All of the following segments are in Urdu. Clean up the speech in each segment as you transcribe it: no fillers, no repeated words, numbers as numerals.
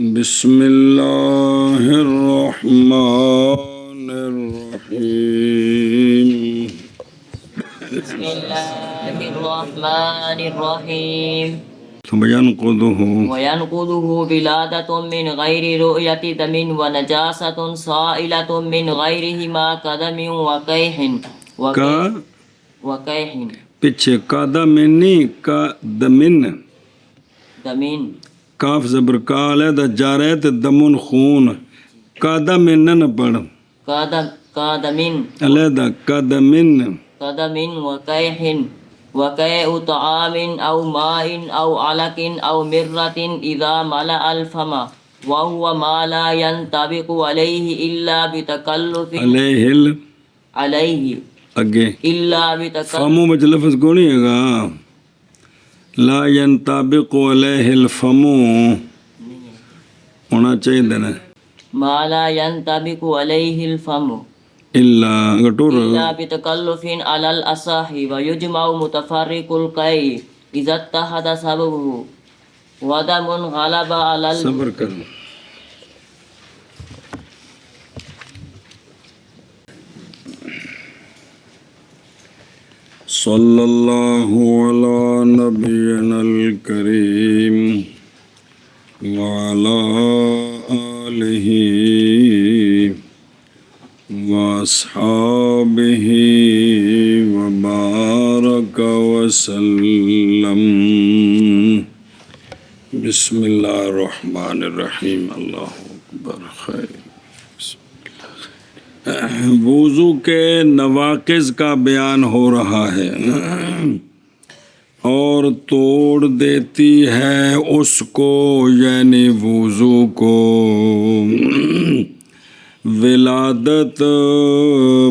بسم اللہ الرحمن الرحیم بسم اللہ الرحمن الرحیم وَيَنْقُضُهُ بِلَادَةٌ مِّنْ غَيْرِ رُؤْيَةِ دَمٍ وَنَجَاسَةٌ صَائِلَةٌ مِّنْ غَيْرِهِمَا كَدَمٍ وَقَيْحٍ پیچھے قدمن نہیں قدمن دمین کاف زبر کا علیحدہ جار ہے تو دمن خون قدمن نہ پڑھ قادمین علیحدہ قدمن وقيع طعام أو ماء أو علق أو مرة إذا ملأ الفم وهو ما لا ينطبق عليه إلا بتكلف عليه اگے إلا بتكلف فمو میں لفظ کو نہیں ہے گا لا ينطبق علیہ الفم ہونا چاہیے دینا ما لا ينطبق عليه الفم إلا بتكلف على الأصح ويجمع متفرق القيء إذا اتحد سببه ودم غلب على صبر کر صلی اللہ علی نبینا الکریم وعلی آلہ وَأَصْحَابِهِ وَبَارَكَ وَسَلَّمَ بسم اللہ الرحمن الرحیم اللہ اکبر خیر وضو کے نواقض کا بیان ہو رہا ہے اور توڑ دیتی ہے اس کو یعنی وضو کو ولادت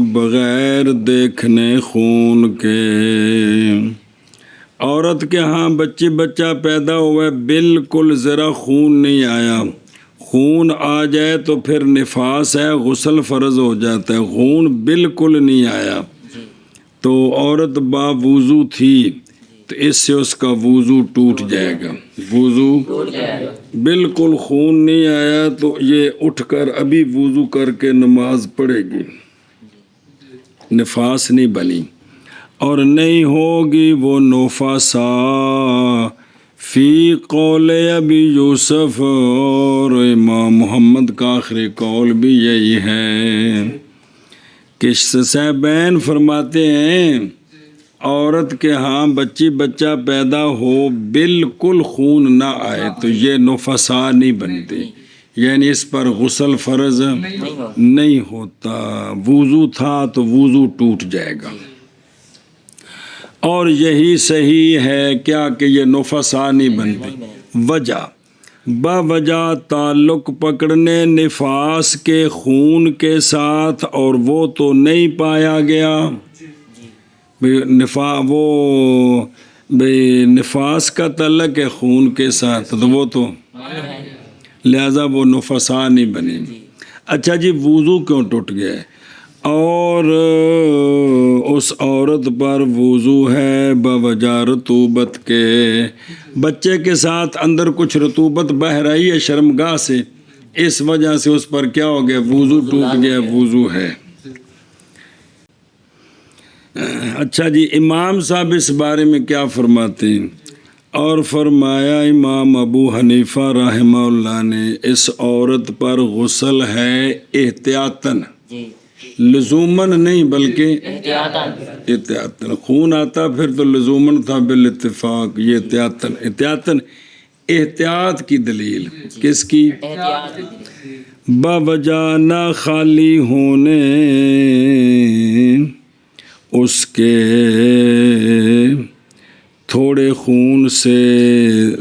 بغیر دیکھنے خون کے عورت کے ہاں بچہ پیدا ہوا ہے بالکل ذرا خون نہیں آیا خون آ جائے تو پھر نفاس ہے غسل فرض ہو جاتا ہے خون بالکل نہیں آیا تو عورت باوضو تھی تو اس سے اس کا وضو ٹوٹ جائے گا وضو بالکل خون نہیں آیا تو یہ اٹھ کر ابھی وضو کر کے نماز پڑھے گی نفاس نہیں بنی اور نہیں ہوگی وہ نفاسا فی قول ابی یوسف اور امام محمد کا آخری قول بھی یہی ہے کہ صاحبین فرماتے ہیں عورت کے ہاں بچہ پیدا ہو بالکل خون نہ آئے تو یہ نفسا نہیں بنتی یعنی اس پر غسل فرض نہیں ہوتا وضو تھا تو وضو ٹوٹ جائے گا اور یہی صحیح ہے کیا کہ یہ نفسا نہیں بنتی وجہ باوجہ تعلق پکڑنے نفاس کے خون کے ساتھ اور وہ تو نہیں پایا گیا نفاس کا تعلق ہے خون کے ساتھ تو وہ تو لہذا وہ نفسا نہیں بنی اچھا جی وضو کیوں ٹوٹ گیا اور اس عورت پر وضو ہے بوجہ رطوبت کے بچے کے ساتھ اندر کچھ رطوبت بہہ رہی ہے شرمگاہ سے اس وجہ سے اس پر کیا ہو گیا وضو ٹوٹ گیا وضو ہے اچھا جی امام صاحب اس بارے میں کیا فرماتے ہیں اور فرمایا امام ابو حنیفہ رحمہ اللہ نے اس عورت پر غسل ہے احتیاطاً لزوماً نہیں بلکہ احتیاطاً خون آتا پھر تو لزوماً تھا بالاتفاق یہ احتیاطاً احتیاط کی دلیل کس کی باوجہ نہ خالی ہونے اس کے تھوڑے خون سے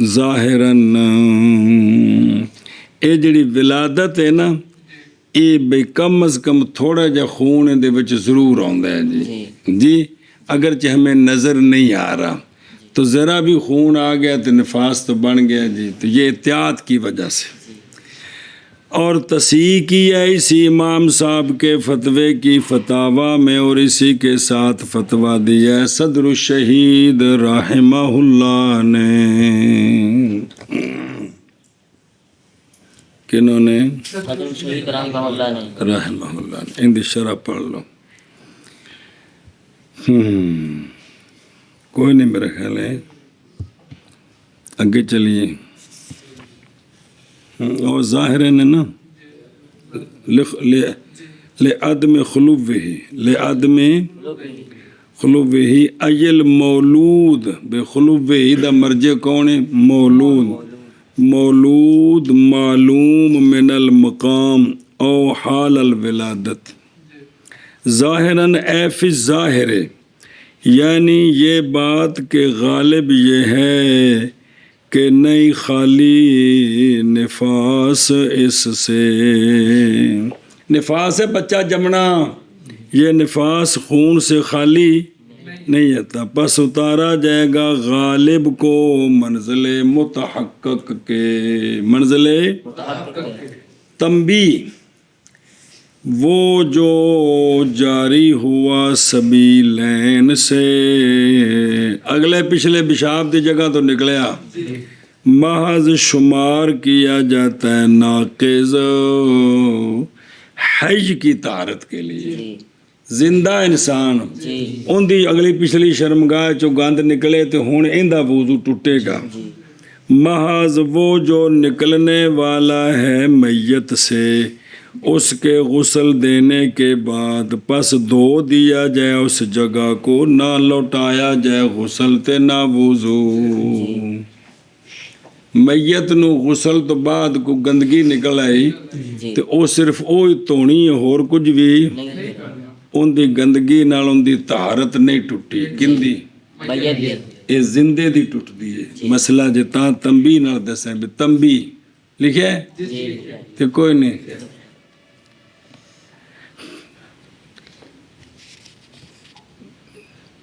ظاہراً یہ جڑی ولادت ہے نا یہ بے کم از کم تھوڑا جا خون دے وچ ضرور آندا ہے جی اگرچہ ہمیں نظر نہیں آ رہا تو ذرا بھی خون آ گیا تو نفاس تو بن گیا جی تو یہ احتیاط کی وجہ سے اور تصحیح کی ہے اسی امام صاحب کے فتوے کی فتاوی میں اور اسی کے ساتھ فتویٰ دیا ہے صدر الشہید رحمہ اللہ نے کنہوں نے؟ حضرت شریف رحمہ اللہ نے. رحمہ اللہ نے. ان دی شرح پڑھ لو. کوئی نہیں میرا خیال ہے. آگے چلیے. اور ظاہر ہے نا لعدم خلوہ ایل مولود بے خلوہ دا مرجع کون ہے؟ مولود معلوم من المقام او حال الولادت ظاہراً اے فی الظاہر، یعنی یہ بات کہ غالب یہ ہے کہ نہیں خالی نفاس اس سے. نفاس ہے بچہ جمنا، یہ نفاس خون سے خالی نہیں ہوتا. پس اتارا جائے گا غالب کو منزل متحقق کے. منزل تنبیہ وہ جو جاری ہوا سبیلین سے. اگلے پچھلے پیشاب کی جگہ تو نکلیا، محض شمار کیا جاتا ہے ناقض حج کی طہارت کے لیے. زندہ انسان ان دی اگلی پچھلی شرمگاہ چو گند نکلے تو ہن ایندا وضو ٹوٹے گا. محض وہ جو نکلنے والا ہے میت سے اس کے غسل دینے کے بعد، پس دھو دیا جائے اس جگہ کو، نہ لوٹایا جائے غسل تے نہ وضو. میت نو غسل تو بعد کو گندگی نکل آئی تے او صرف او دھونی ہے، اور کچھ بھی ان دی گندگی نال ان دی طہارت نہیں ٹوٹی. کندی؟ اے زندے دی ٹوٹ دی ہے. مسئلہ جے تاں تنبیہ نال دسیں بھی تنبیہ لکھے تے کوئی نہیں.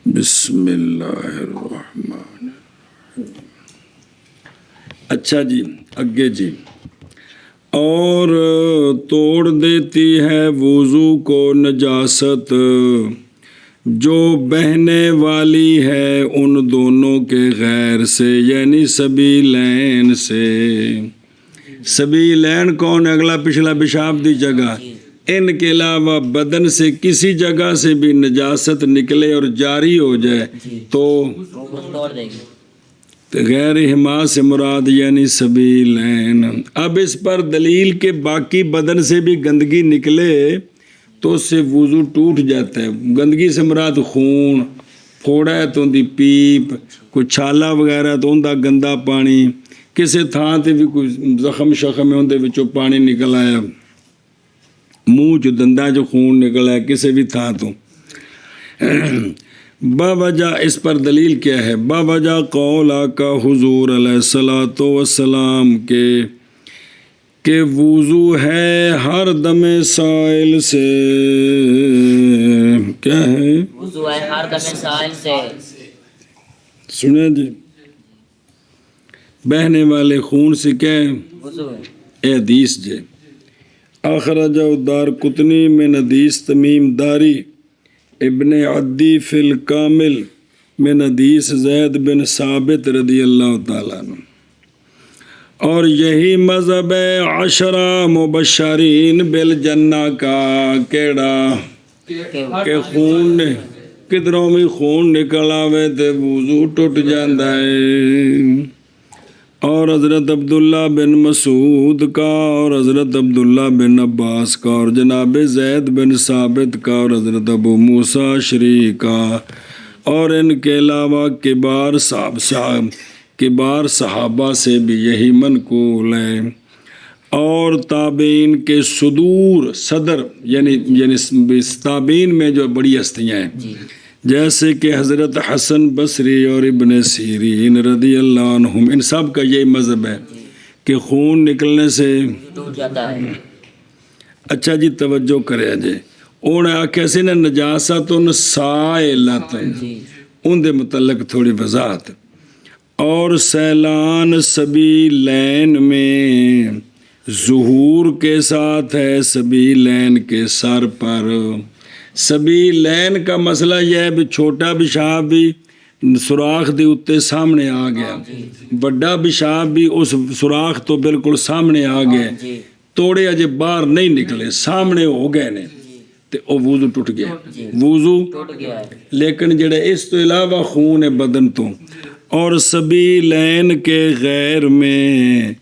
بسم اللہ الرحمن. اچھا جی اگے جی. اور توڑ دیتی ہے وضو کو نجاست جو بہنے والی ہے ان دونوں کے غیر سے، یعنی سبیلین سے. سبیلین کون؟ اگلا پچھلا پیشاب دی جگہ. ان کے علاوہ بدن سے کسی جگہ سے بھی نجاست نکلے اور جاری ہو جائے تو غیر حما سے مراد یعنی سبیلین. اب اس پر دلیل کہ باقی بدن سے بھی گندگی نکلے تو اس سے وضو ٹوٹ جاتا ہے. گندگی سے مراد خون پھوڑا ہے تو ان دی پیپ، کوئی چھالا وغیرہ تو ان دا گندا پانی، کسی تھان تے بھی کوئی زخم شخم ہے ان دے وچوں پانی نکل آیا، منہ چ دنداں چ خون نکل آیا کسی بھی تھان تو. باوجہ اس پر دلیل کیا ہے؟ باوجہ قول آقا حضور علیہ الصلوۃ والسلام کہ وضو ہے ہر دم سائل سے. کیا ہے؟ وضو ہے ہر دم سائل سے. سنیں جی، بہنے والے خون سے کیا ہے؟ وضو ہے. اے حدیث جے اخرجہ الدارقطنی من حدیث تمیم داری ابن عدی فی الکامل من حدیث زید بن ثابت رضی اللہ تعالیٰ عنہ. اور یہی مذہب ہے عشرہ مبشرین بالجنہ کا. کیڑا کہ خون کدروں میں خون نکل آوے تے وضو ٹوٹ جاندہ ہے. اور حضرت عبداللہ بن مسعود کا اور حضرت عبداللہ بن عباس کا اور جناب زید بن ثابت کا اور حضرت ابو موسیٰ اشعری کا اور ان کے علاوہ کبار صحابہ سے بھی یہی منقول ہے. اور تابعین کے صدر یعنی تابعین میں جو بڑی ہستیاں ہیں جیسے کہ حضرت حسن بصری اور ابن سیرین رضی اللہ عنہم، ان سب کا یہی مذہب ہے کہ خون نکلنے سے ٹوٹ جاتا ہے. اچھا جی توجہ کرے جی. انہوں نے آکھیا سی نا نجاستن سائلتن، ان دے متعلق تھوڑی وضاحت. اور سیلان سبیلین میں ظہور کے ساتھ ہے سبیلین کے سر پر. سبیلین کا مسئلہ یہ ہے بھی چھوٹا پیشاب بھی سوراخ دے اتے سامنے آ گیا، بڑا پیشاب بھی اس سوراخ تو بالکل سامنے آ گیا، ਤੋੜੇ ਅਜੇ ਬਾਹਰ ਨਹੀਂ ਨਿਕਲੇ, ਸਾਹਮਣੇ ਹੋ ਗਏ ਨੇ, ਤੇ ਉਹ ਵੁਜ਼ੂ ਟੁੱਟ ਗਿਆ, ਵੁਜ਼ੂ ਟੁੱਟ ਗਿਆ ਹੈ। لیکن جڑے اس تو علاوہ خون بدن تو اور سبیلین کے غیر میں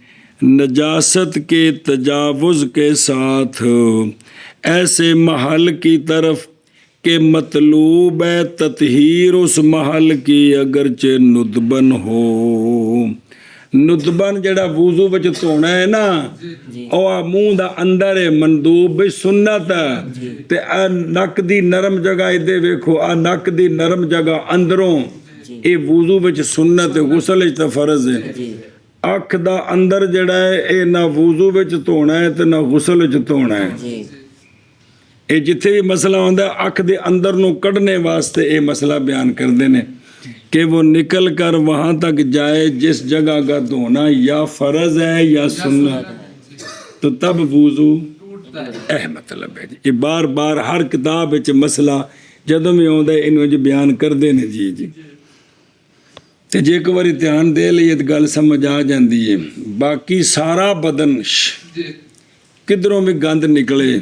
نجاست کے تجاوز کے ساتھ ایسے محل کی طرف کہ مطلوب ہے تطہیر اس محل کی اگرچہ ندبن ہو. ندبن جڑا وضو وچ دھونا ہے نا او منہ دا اندر ہے، مندوب بھی سنت ہے، تے آ نک دی نرم جگہ ادے ویکھو، آ نک دی نرم جگہ اندروں اے وضو وچ سنت ہے، غسل وچ تے فرض ہے. اکھ دا اندر جڑا ہے اے نہ وضو وچ دھونا ہے تے نہ غسل وچ دھونا ہے. اے جتھے بھی مسئلہ ہوندا ہے اکھ دے اندر نو کڈنے واسطے اے مسئلہ بیان کردے نے کہ وہ نکل کر وہاں تک جائے جس جگہ کا دھونا یا فرض ہے یا سنت، تو تب وضو مطلب ہے جی. یہ بار بار ہر کتاب وچ مسئلہ جدوں بھی آਉਂدا ہے انہوں جی بیان کردے نے جی جی. تے جے ایک واری دھیان دے لئیے تو گل سمجھ آ جاندی ہے. باقی سارا بدن کدھروں بھی گند نکلے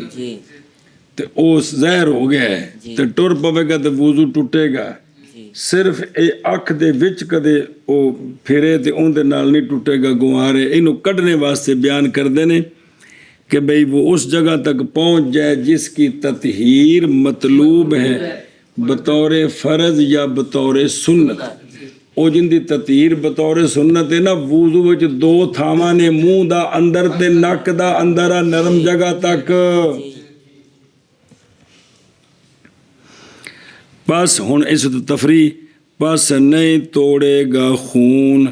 تے او زہر ہو گیا ہے تے ٹر پوے گا تے وضو ٹوٹے گا. صرف اے اکھ دے وچ کدے او پھرے تے اون دے نال نہیں ٹوٹے گا گوارے. اینو کڈنے واسطے بیان کردے نے کہ بھئی وہ اس جگہ تک پہنچ جائے جس کی تطہیر مطلوب ہے بطور فرض یا بطور سنت. او جن دی تطہیر بطور سنت ہے نا، وضو وچ دو تھاواں نے، منہ دا اندر تے نک دا اندر نرم جگہ تک. بس ہن اس تفریح بس نہیں توڑے گا خون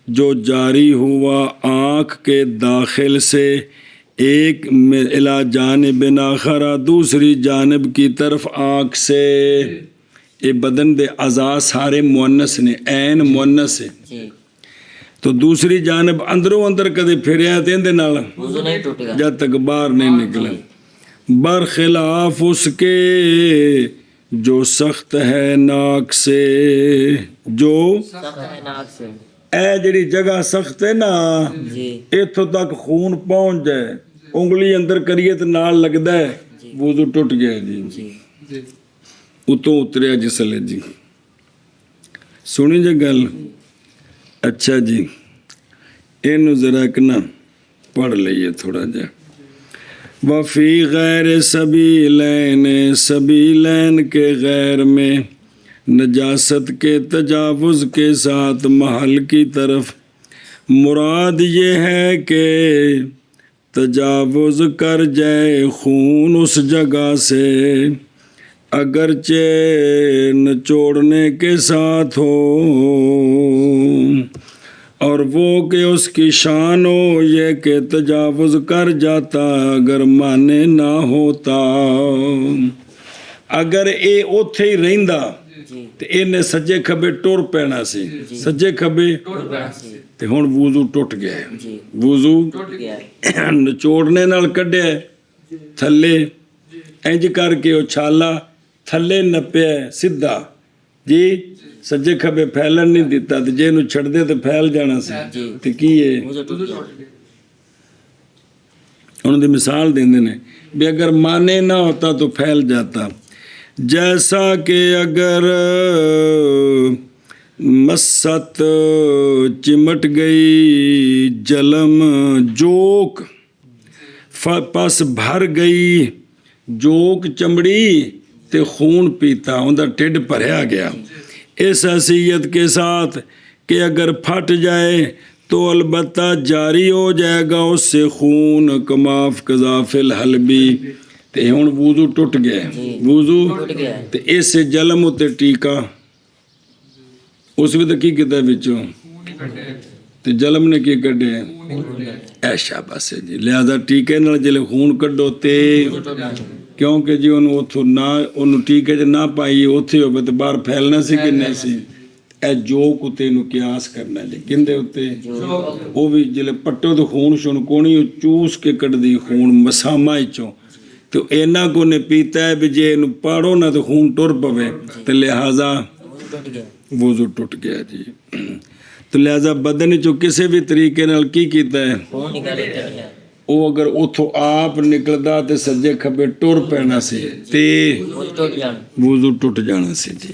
جو جاری ہوا آنکھ کے داخل سے ایک الی جانب آخر، دوسری جانب کی طرف آنکھ سے. یہ بدن دے اعضاء سارے مؤنث نے، عین مؤنث ہے، تو دوسری جانب اندروں اندر کدے پھریا تے اندے نال وضو نہیں ٹوٹے گا جب تک باہر نہیں نکلے. برخلاف اس کے جو سخت ہے ناک سے، جو سخت ہے ناک سے، اے جڑی جگہ سخت ہے نا ایتھوں تک خون پہنچ جائے، انگلی اندر کریے تو نال لگدا ہے وضو ٹوٹ گیا جی. اتوں اتریا جسلے جی. سنی جی گل؟ اچھا جی اینو ذرا ایک نا پڑھ لئیے تھوڑا جا. وفی غیر سبیلین، سبیلین کے غیر میں نجاست کے تجاوز کے ساتھ محل کی طرف مراد یہ ہے کہ تجاوز کر جائے خون اس جگہ سے اگرچہ نچوڑنے کے ساتھ ہو، اور وہ کہ اس کی شان ہو یہ کہ تجاوز کر جاتا اگر مانے نہ ہوتا. اگر اے اوتھے ہی رہندا تے اینے سجے کھبے ٹر پینا سی، سجے کھبے تے ہن وضو ٹوٹ گیا ہے. وضو نچوڑنے نال کڈیا تھلے انج کر کے او چھالا تھلے نپیا سیدھا جی، سجے کھبے پھیلن نہیں دیتا، تے جے نو چھڑ دے تے پھیل جانا سی. تے کی ہے انہوں دی مثال دیندے نے بھی اگر مانے نہ ہوتا تو پھیل جاتا. جیسا کہ اگر مست چمٹ گئی جلم جوک پس بھر گئی جوک چمڑی تے خون پیتا اوندا ٹھڈ بھریا گیا، اس حیثیت کے ساتھ کہ اگر پھٹ جائے تو البتہ جاری ہو جائے گا اس سے خون کماف قذاف الحلبی. تے ہن وضو ٹوٹ گیا، وضو تے اس سے جلم تے ٹیکا اس بھی تو کی کیتا وچوں تے جلم نے کی کڈے اے شاباش جی. لہذا ٹیکے نال جلے خون کڈو تے کیونکہ جی انہوں اتھو نہ انہوں ٹیکے چ نہ پائی اتھے ہوئے تو باہر پھیلنا سی کہ نہیں سی. اے جوک اتے انہوں قیاس کرنا جی کندے اتے وہ بھی جلے پٹو تو خون شون کونی چوس کے کٹ دی خون مسامہ چوں تو اینا کو نے پیتا ہے بھی جے انہوں پاڑو نہ تو خون ٹر پوے تو لہذا وضو ٹوٹ گیا جی. تو لہذا بدن چو کسے بھی طریقے نال کی کیتا ہے ਉਹ ਅਗਰ ਉੱਥੋਂ ਆਪ ਨਿਕਲਦਾ ਤੇ ਸੱਜੇ ਖੱਬੇ ਟੁਰ ਪੈਣਾ ਸੀ ਤੇ ਉਹ ਟੁੱਟ ਜਾਣ। ਵੁਜ਼ੂ ਟੁੱਟ ਜਾਣਾ ਸੀ ਜੀ।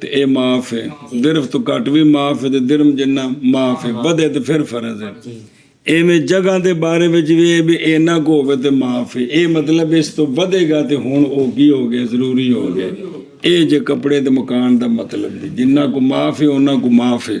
ਤੇ ਇਹ ਮਾਫ ਹੈ, ਦਿਰਫ ਤੋਂ ਘੱਟ ਵੀ ਮਾਫ ਹੈ ਤੇ ਦਿਰਮ ਜਿੰਨਾ ਮਾਫ ਹੈ, ਵਧੇ ਤੇ ਫਿਰ ਫਰਜ਼ ਹੈ। ਐਵੇਂ ਜਗ੍ਹਾ ਦੇ ਬਾਰੇ ਵਿੱਚ ਵੀ ਇਹ ਵੀ ਇੰਨਾ ਕੁ ਹੋਵੇ ਤੇ ਮਾਫ ਹੈ, ਇਹ ਮਤਲਬ ਇਸ ਤੋਂ ਵਧੇਗਾ ਤੇ ਹੁਣ ਉਹ ਕੀ ਹੋ ਗਿਆ, ਜ਼ਰੂਰੀ ਹੋ ਗਿਆ। ਇਹ ਜੇ ਕੱਪੜੇ ਦੇ ਮਕਾਨ ਦਾ ਮਤਲਬ ਨਹੀਂ, ਜਿੰਨਾ ਕੁ ਮਾਫ ਹੈ ਉਹਨਾਂ ਕੁ ਮਾਫ ਹੈ।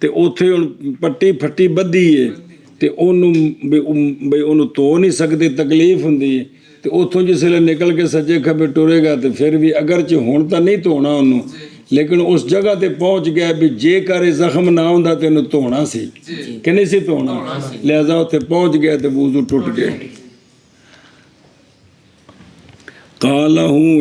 ਤੇ ਉੱਥੇ ਹੁਣ ਪੱਟੀ ਫੱਟੀ ਬੱਧੀ ਏ ਤੇ ਉਹਨੂੰ ਬਈ ਉਹਨੂੰ ਧੋ ਨਹੀਂ ਸਕਦੇ, ਤਕਲੀਫ ਹੁੰਦੀ ਹੈ ਤੇ ਉੱਥੋਂ ਜਿਸ ਵੇਲੇ ਨਿਕਲ ਕੇ ਸੱਜੇ ਖੱਬੇ ਟੁਰੇਗਾ ਤੇ ਫਿਰ ਵੀ ਅਗਰਚੇ ਹੁਣ ਤਾਂ ਨਹੀਂ ਧੋਣਾ ਉਹਨੂੰ, ਲੇਕਿਨ ਉਸ ਜਗ੍ਹਾ ਤੇ ਪਹੁੰਚ ਗਿਆ ਵੀ ਜੇਕਰ ਇਹ ਜ਼ਖਮ ਨਾ ਹੁੰਦਾ ਤੇ ਉਹਨੂੰ ਧੋਣਾ ਸੀ ਕਿ ਨਹੀਂ ਸੀ ਧੋਣਾ, ਲਿਹਾਜ਼ਾ ਉੱਥੇ ਪਹੁੰਚ ਗਿਆ ਤੇ ਵੁਜ਼ੂ ਟੁੱਟ ਗਿਆ। ਕਾਲਹੁ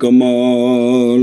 ਕਮਾਲ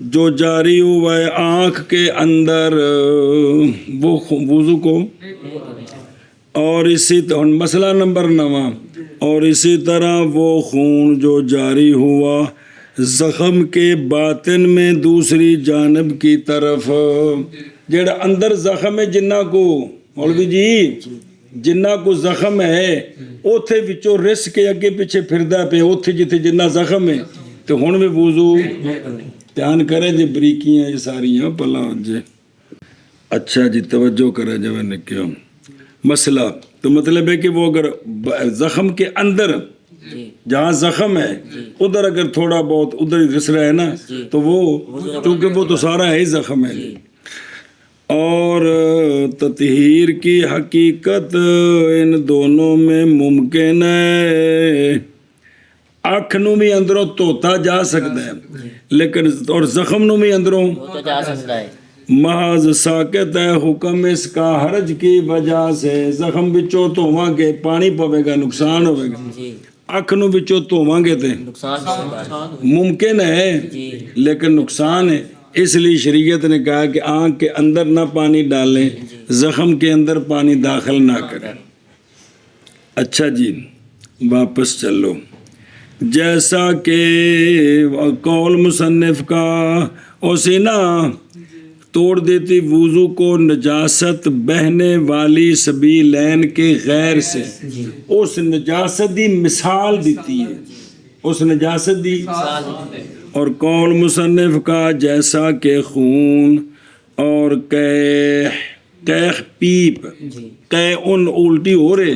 جو جاری ہوا ہے آنکھ کے اندر وہ وضو کو، اور اسی طرح مسئلہ نمبر 9، اور اسی طرح وہ خون جو جاری ہوا زخم کے باطن میں دوسری جانب کی طرف، جڑا اندر زخم ہے جنہ کو مولوی جی جنہ کو زخم ہے اوتھے وچوں رس کے اگے پیچھے پھردا پے اوتھے جتھے جنہ زخم ہے تو ہن بھی وضو دھیان کرے جی بریکیاں یہ ساریاں پلا جے۔ اچھا جی توجہ کرے جو نکیو مسئلہ تو مطلب ہے کہ وہ اگر زخم کے اندر جہاں زخم ہے ادھر اگر تھوڑا بہت ادھر ہی رس رہا ہے نا تو وہ کیونکہ وہ تو سارا ہے ہی زخم ہے۔ اور تطہیر کی حقیقت ان دونوں میں ممکن ہے، اکھ نو بھی اندروں دھوتا جا سکتا ہے لیکن اور زخم نو بھی اندروں جا سکتا ہے، محض ساکت ہے حکم اس کا حرج کی وجہ سے، زخم بچوں دھوواں گے پانی پوے گا نقصان ہوئے گا، اکھ نو بچوں دھوواں گے تے ممکن ہے لیکن نقصان ہے، اس لیے شریعت نے کہا کہ آنکھ کے اندر نہ پانی ڈالیں، زخم کے اندر پانی داخل نہ کریں۔ اچھا جی واپس چلو، جیسا کہ قول مصنف کا اسی نا توڑ دیتی وضو کو نجاست بہنے والی سبیلین کے غیر سے، اس نجاست دی مثال دیتی ہے، اس نجاست دی، اور قول مصنف کا جیسا کہ خون اور قیح پیپ، قیح ان الٹی ہو رہے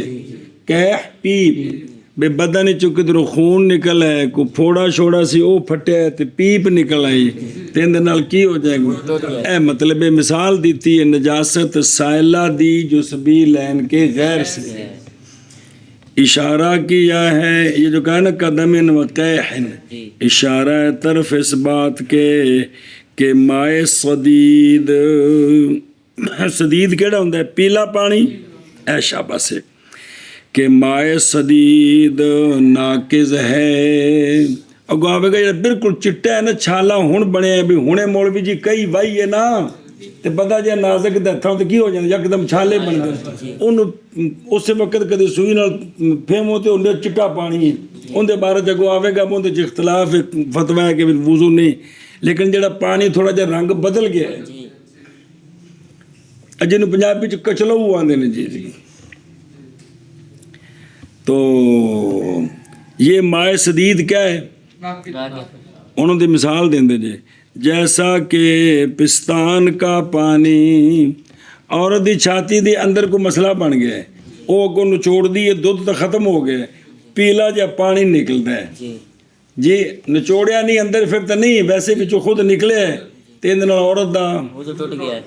قیح پیپ بے بدن چکدرو خون نکل ہے کو پھوڑا چھوڑا سی او پھٹیا ہے تے پیپ نکل آئی تین دے نال کی ہو جائے گا، اے مطلب مثال دیتی ہے نجاست سائلہ دی جو سبیلین کے غیر سے، اشارہ کیا ہے یہ جو کہا نا قدم و قیحن، اشارہ ہے طرف اس بات کے کہ مائے صدید، صدید کیڑا ہوندہ ہے پیلا پانی، اے شابہ سے کہ مائے صدید ناقض ہے، اگو آوے گا یہ بالکل چٹا ہے نا چھالا ہون بنے ہیں بھی ہونے مولوی جی کئی وائی ہے نا تے پتہ جے نازک دے تھا تو کی ہو جاندے یکدم چھالے بن گئے ان اس وقت کدی سوئی نال پھیم ہوتے انہیں چٹا پانی ہے ان دے بارے جگو آوے گا ان دے اختلاف فتوہ ہے کہ وضو نہیں، لیکن جڑا پانی تھوڑا جا رنگ بدل گیا ہے جنہوں پنجابی چ کچلو آندے نے جی تو یہ مائے صدید کیا ہے انہوں نے مثال دیں دے جی جیسا کہ پستان کا پانی عورت دی چھاتی دی اندر کو مسئلہ بن گیا ہے وہ کو نچوڑ دی یہ دودھ تو ختم ہو گیا ہے پیلا جا پانی نکلتا ہے جی نچوڑیا نہیں اندر پھر تو نہیں ویسے بھی جو خود نکلے ہے تین دن عورت دا وضو ٹوٹ گیا ہے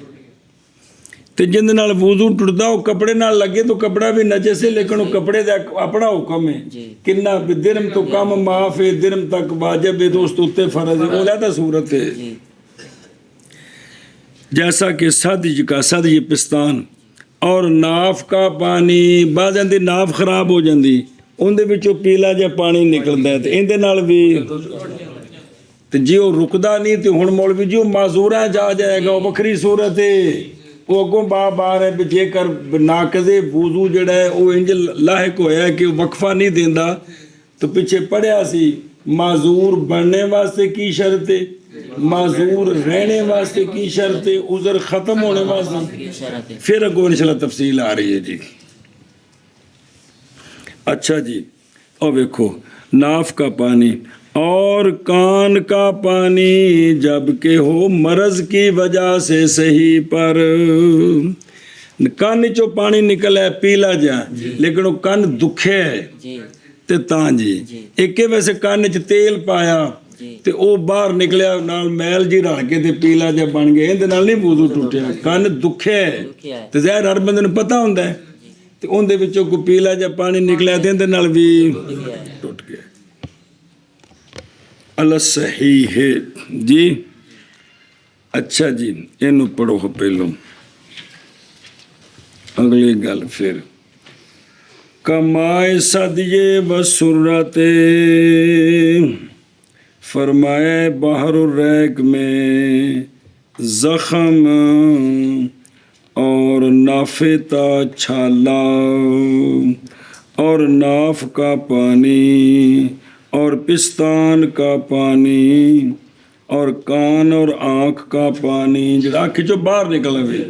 تے جن نال وضو ٹوٹدا وہ کپڑے نال لگے تو کپڑا بھی نجس ہے لیکن وہ کپڑے دا اپنا حکم ہے کنا درم تو کم معاف ہے درم تک واجب ہے دوست اتے فرض ہے علیحدہ صورت ہے جیسا کہ سدج کا سدج پستان اور ناف کا پانی بعض اندی ناف خراب ہو جاندی ان دے وچوں پیلا جا پانی نکلدا ہے تے ان دے نال بھی تے جی وہ رکدا نہیں تے ہن مولوی جی وہ معذوراں جا جائے گا وہ وکھری صورت ہے وہ اگوں بار ہے جے کر ناقض وضو جڑا ہے وہ انج لاحق ہویا ہے کہ وقفہ نہیں دیندا تو پیچھے پڑھیا سی معذور بننے واسطے کی شرط ہے معذور رہنے واسطے کی شرط ہے عذر ختم ہونے واسطے پھر اگوں انشاءاللہ تفصیل آ رہی ہے جی اچھا جی اور دیکھو ناف کا پانی اور کان کا پانی جبکہ ہو مرض کی وجہ سے صحیح پر کان چو پانی نکل ہے پیلا جا لیکن وہ کان دکھے ہے تے تاں جی ایک ویسے کان چ تیل پایا تے او باہر نکلیا نال میل جی رل کے تے پیلا جا بن گیا اندے نال نہیں وضو ٹوٹیا کان دکھے ہے تے ظاہر ہر بندے نوں پتہ ہوندا ہے تے اون دے وچوں کوئی پیلا جا پانی نکلیا تے اندے نال بھی ٹوٹ گیا اللہ صحیح ہے جی اچھا جی اینو پڑھو پہلو اگلی گل پھر کمائے صدیے بسرت فرمائے بحر الریق میں زخم اور نافتا چھالا اور ناف کا پانی اور پستان کا پانی اور کان اور آنکھ کا پانی جو آنکھ جو باہر نکل ہوئے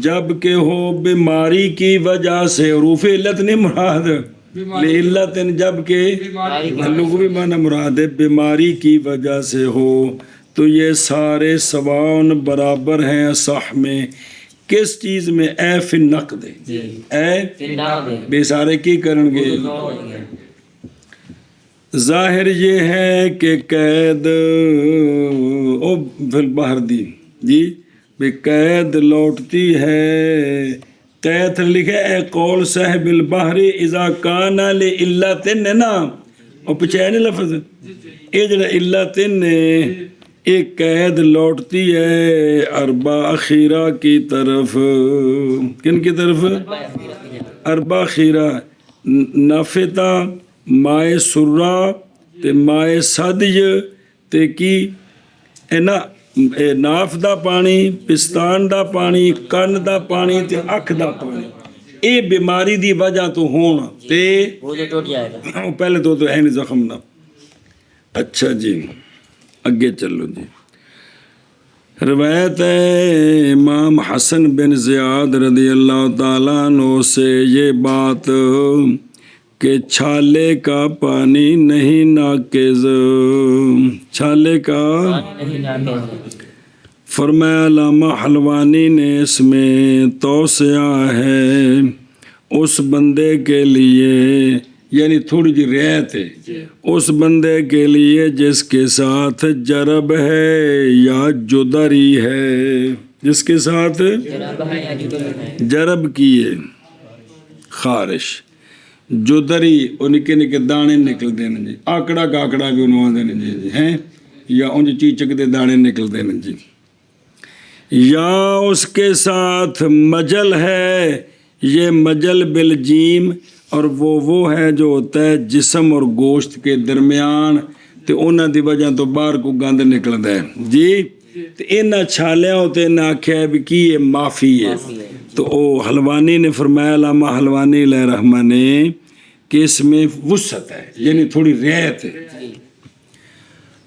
جب کہ ہو بیماری کی وجہ سے حروف علت نہیں مراد علت جب کہ لغوی معنی مراد ہے بیماری کی وجہ سے ہو تو یہ سارے سواؤن برابر ہیں اصح میں کس چیز میں اے فی النقد اے بے سارے کی کرن گے ظاہر یہ ہے کہ قید او فی البحر دی جی بے قید لوٹتی ہے قید لکھے اے قول صاحب البحر اذا کان لعلتن نا اور پیچھے ہے نہیں لفظ یہ جڑا علتن ایک قید لوٹتی ہے اربع اخیرہ کی طرف کن کی طرف اربع اخیرہ نافتا مائے سرہ تے مائے صدج تے کی ناف دا پانی پستان دا پانی کن دا پانی تے اکھ دا پانی اے بیماری دی وجہ تو ہونا تے پہلے تو ہے نہیں زخم نہ اچھا جی اگے چلو جی روایت ہے امام حسن بن زیاد رضی اللہ تعالیٰ عنہ سے یہ بات کہ چھالے کا پانی نہیں ناقض چھالے کا فرمایا علامہ حلوانی نے اس میں توسعہ ہے اس بندے کے لیے یعنی تھوڑی جی رعایت ہے اس بندے کے لیے جس کے ساتھ جرب ہے یا جدری ہے جس کے ساتھ جرب کی ہے خارش جدری وہ نکے نکے دانے نکلتے ہیں جی آکڑا کاکڑا بھی انہوں آدھے جی ہیں یا ان چیچک دے دانے نکلتے ہیں جی یا اس کے ساتھ مجل ہے یہ مجل بالجیم اور وہ ہے جو ہوتا ہے جسم اور گوشت کے درمیان تے انہاں دی وجہ تو باہر کو گند نکلتا ہے جی تے انہاں چھالیاں ہوتے انہاں آکھیا ہے بھی کی یہ معافی ہے تو او حلوانی نے فرمایا علامہ حلوانی علیہ رحمہ نے کہ اس میں وسعت ہے یعنی تھوڑی رعایت ہے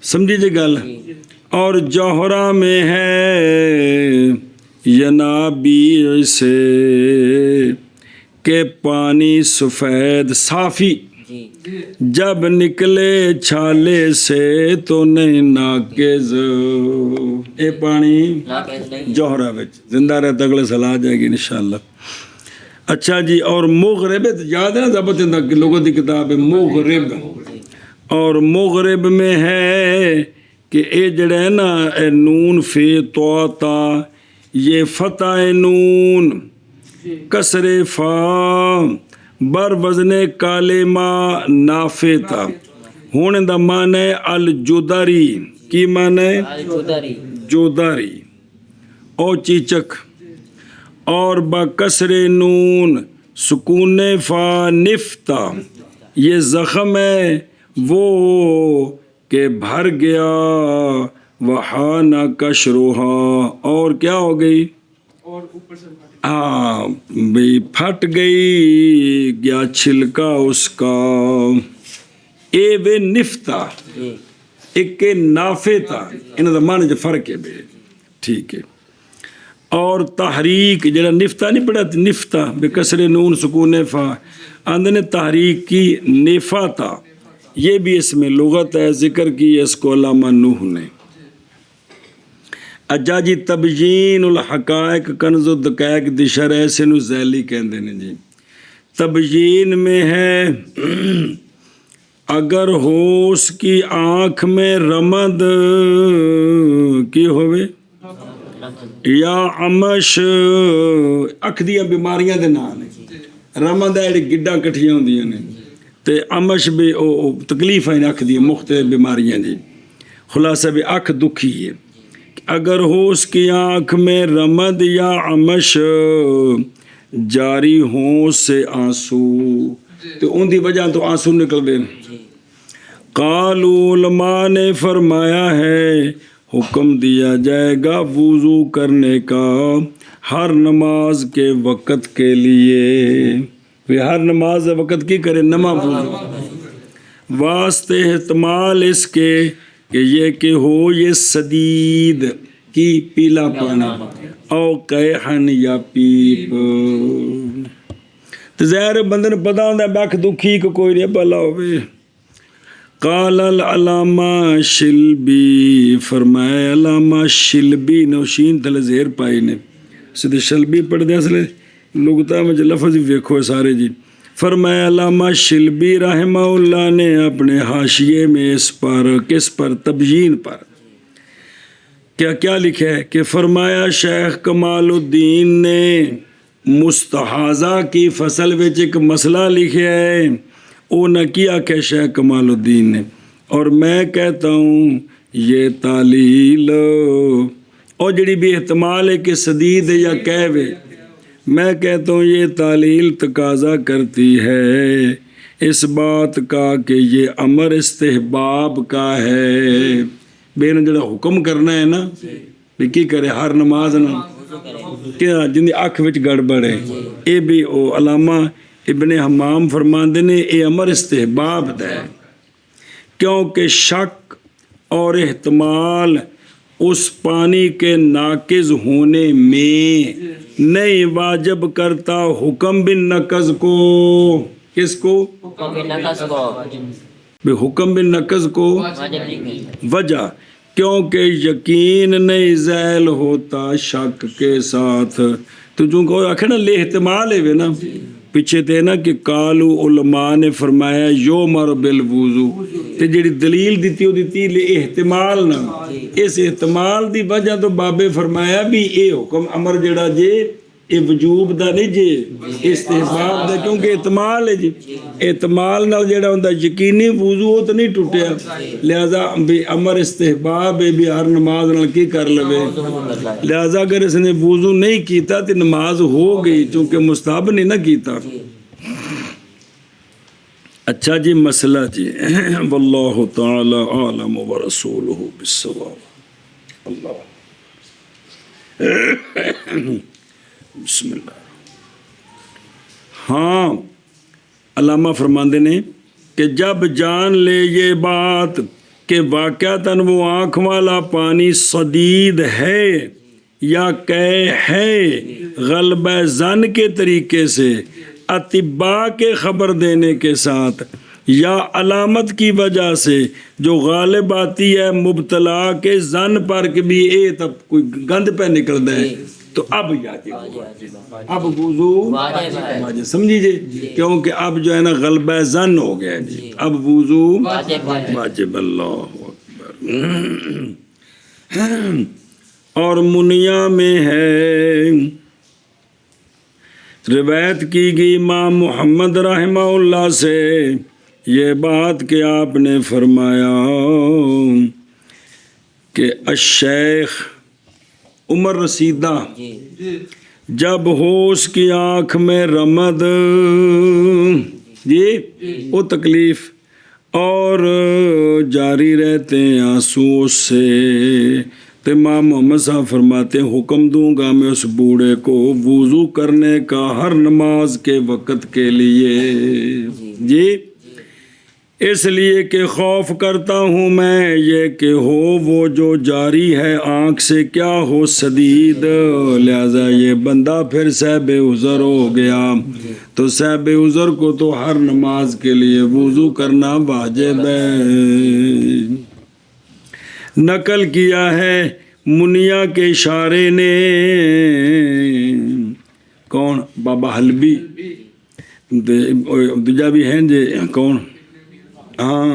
سمجھی جی گل اور جوہرہ میں ہے ینابیع سے کہ پانی سفید صافی جب نکلے چھالے سے تو نہیں ناقض اے پانی جوہرہ وچ زندہ رہتا اگلے سال آ جائے گی انشاءاللہ اچھا جی اور مغرب یاد ہے نا ضبط لوگوں کی کتاب ہے مغرب اور مغرب میں ہے کہ اے جڑا ہے نا اے نون فی طوطا یہ فتح نون کسر فا بر وزن کالما نافتا ہونے دا معنی ہے الجدری کی معنی ہے جدری او چیچک اور با کسر نون سکون فا نفتا یہ زخم ہے وہ کہ بھر گیا وحانا کشروہا اور کیا ہو گئی ہاں بھئی پھٹ گئی گیا چھلکا اس کا اے وے نفتا ایک کے نافے تھا انہوں دا معنی جو فرق ہے بے ٹھیک ہے اور تحریک جڑا نفتا نہیں پڑھا نفتا بے کسر نون سکون فا اندنے تحریک کی نفاتا یہ بھی اس میں لغت ہے ذکر کی اس کو علامہ نوح نے اجا جی تبیین الحقائق کنز الدقائق دی شرح سے نو ذیلی کہندے نے جی تبیین میں ہے اگر ہو اس کی آنکھ میں رمد کی ہوئے یا عمش اکھ دیا بیماریاں دے نام نے رمد ہے گڈاں کٹھیاں ہوندیاں نے تے عمش بھی تکلیف ہے اکھ دی مختلف بیماریاں دی خلاصہ بھی اکھ دکھی ہے اگر ہو اس کی آنکھ میں رمد یا عمش جاری ہوں سے آنسو تو ان دی وجہ تو آنسو نکل دیں قالوا علماء نے فرمایا ہے حکم دیا جائے گا وضو کرنے کا ہر نماز کے وقت کے لیے، ہر نماز وقت کی کرے نماز وضو واسطے احتمال اس کے کہ یہ کہ ہو یہ سدید کی پیلا پانا او قیحن یا پیپ تو ظاہر بندے نے پتا ہوتا ہے بک دکھی کو کوئی نہیں بھلا ہوئے۔ قال العلامہ شلبی فرمایا علامہ شلبی نے شین تھلے زہر پائی نے سیدھے شلبی پڑھ دیں اصلے لغتہ میں جو لفظ ویکھو سارے جی فرمایا علامہ شلبی رحمہ اللہ نے اپنے حاشیے میں اس پر کس پر تبیین پر کیا لکھا ہے کہ فرمایا شیخ کمال الدین نے مستحاضہ کی فصل وچ ایک مسئلہ لکھا ہے او نہ کیا کہ شیخ کمال الدین نے، اور میں کہتا ہوں یہ تعلیل اور جڑی بھی احتمال ہے کہ سدید یا کہوے، میں کہتا ہوں یہ تعلیل تقاضا کرتی ہے اس بات کا کہ یہ امر استحباب کا ہے، بے نے جڑا حکم کرنا ہے نا بھی کی کرے ہر نماز نا کیا جن دی اکھ وچ گڑبڑ ہے اے بھی او علامہ ابن حمام فرماندے نے اے امر استحباب دا ہے کیونکہ شک اور احتمال اس پانی کے ناقض ہونے میں نہیں واجب کرتا حکم بن نقض کو، کس کو؟ حکم بن نقض کو، حکم بن نقض کو وجہ کیونکہ یقین نہیں زائل ہوتا شک کے ساتھ، تو چونکہ آخر نا لے احتمال ہے نا پیچھے تھے نا کہ قالو علماء نے فرمایا یومر بالوضو تے جڑی دلیل دیتی وہ دیتی لے احتمال نا اس احتمال دی وجہ تو بابے فرمایا بھی اے حکم امر جڑا جے اے وجوب دا نہیں جے استحباب دا کیونکہ احتمال ہے جی احتمال نال جڑا ہوندا یقینی وضو تو نہیں ٹوٹیا لہذا بھی امر استحباب ہے بھی ہر نماز نال کی کر لوے لہذا اگر اس نے وضو نہیں کیتا تو نماز ہو گئی چونکہ مستحب نہیں نہ کیتا۔ اچھا جی مسئلہ جی واللہ تعالی عالم ورسولہ بالصواب اللہ بسم اللہ۔ ہاں علامہ فرماندے نے کہ جب جان لے یہ بات کہ واقعتاً وہ آنکھ والا پانی صدید ہے یا کہ ہے غلبہ ظن کے طریقے سے اطباء کے خبر دینے کے ساتھ یا علامت کی وجہ سے جو غالب آتی ہے مبتلا کے ظن پر کہ بھی اے تب کوئی گند پہ نکل دے تو اب اب وضو واجب سمجھیے کیونکہ اب جو ہے نا غلبہ ظن ہو گیا جی اب وضو واجب۔ اللہ اکبر۔ اور منیا میں ہے روایت کی گئی امام محمد رحمہ اللہ سے یہ بات کہ آپ نے فرمایا کہ الشیخ عمر رسیدہ جب ہو اس کی آنکھ میں رمد جی وہ تکلیف اور جاری رہتے ہیں آنسو سے تو امام محمد صاحب فرماتے ہیں حکم دوں گا میں اس بوڑھے کو وضو کرنے کا ہر نماز کے وقت کے لیے جی اس لیے کہ خوف کرتا ہوں میں یہ کہ ہو وہ جو جاری ہے آنکھ سے کیا ہو سدید لہذا یہ بندہ پھر صاحب عذر ہو گیا تو صاحب عذر کو تو ہر نماز کے لیے وضو کرنا واجب ہے۔ نقل کیا ہے منیا کے اشارے نے کون بابا حلبی دوجا بھی ہیں جی کون ہاں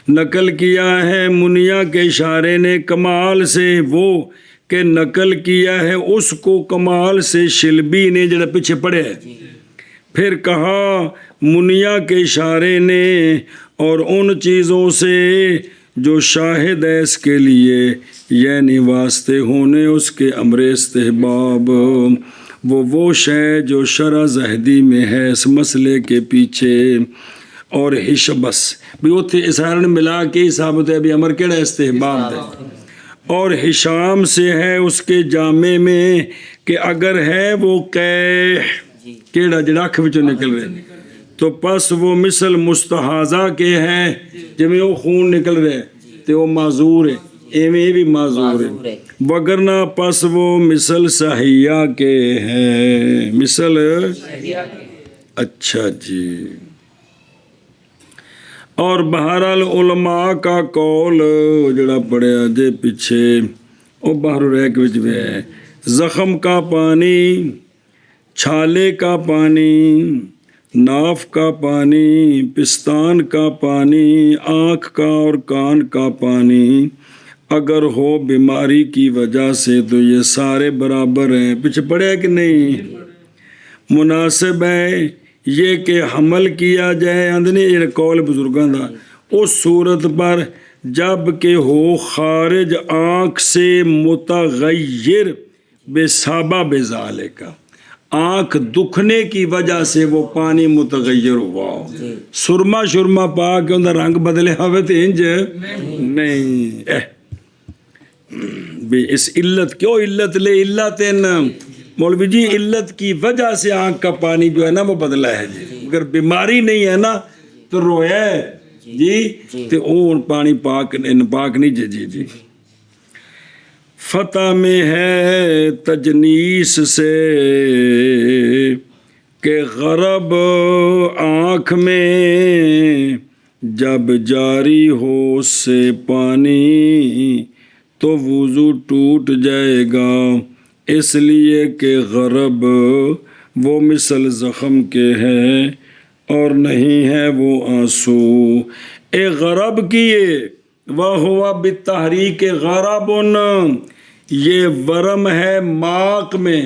نقل کیا ہے منیا کے اشارے نے کمال سے وہ کہ نقل کیا ہے اس کو کمال سے شلبی نے جڑا پیچھے پڑے ہے پھر کہا منیا کے اشارے نے اور ان چیزوں سے جو شاہد ہے اس کے لیے یعنی واسطے ہونے اس کے امر استحباب وہ شے جو شرع زہدی میں ہے اس مسئلے کے پیچھے اور حشبس بھی اتنے اسارن ملا کے ہی ثابت ہے بھی امر کیڑا استحباب ہے. اور حشام سے ہے اس کے جامع میں کہ اگر ہے وہ قیح کیڑا جڑا اکھ وچوں نکل رہے تو پس وہ مثل مستحاضہ کے ہے جویں وہ خون نکل رہے تے وہ معذور ہے ایویں بھی معذور ہے وگرنہ پس وہ مثل صحیحہ کے ہے مثل. اچھا جی. اور بہرحال علماء کا قول جڑا پڑھیا جے پیچھے وہ بحر الریق وچ بھی ہے زخم کا پانی چھالے کا پانی ناف کا پانی پستان کا پانی آنکھ کا اور کان کا پانی اگر ہو بیماری کی وجہ سے تو یہ سارے برابر ہیں. پیچھے پڑھے کہ نہیں؟ مناسب ہے یہ کہ حمل کیا جائے اندنی یہ قول بزرگاں دا اس صورت پر جب کہ ہو خارج آنکھ سے متغیر بے سبب ذالک آنکھ دکھنے کی وجہ سے وہ پانی متغیر ہوا ہو. سرما شرما پا کے ان رنگ بدلے ہوئے تو انج نہیں بے اس علت کیوں علت لے علتن مولوی جی علت کی وجہ سے آنکھ کا پانی جو ہے نا وہ بدلا ہے جی. اگر بیماری نہیں ہے نا تو رویا ہے جی تو وہ پانی پاک نہیں جی جی جی. فتح میں ہے تجنیس سے کہ غرب آنکھ میں جب جاری ہو اس سے پانی تو وضو ٹوٹ جائے گا اس لیے کہ غرب وہ مثل زخم کے ہے اور نہیں ہے وہ آنسو. اے غرب کیے وَهُوَ بِالتحریک غرب یہ ورم ہے ماک میں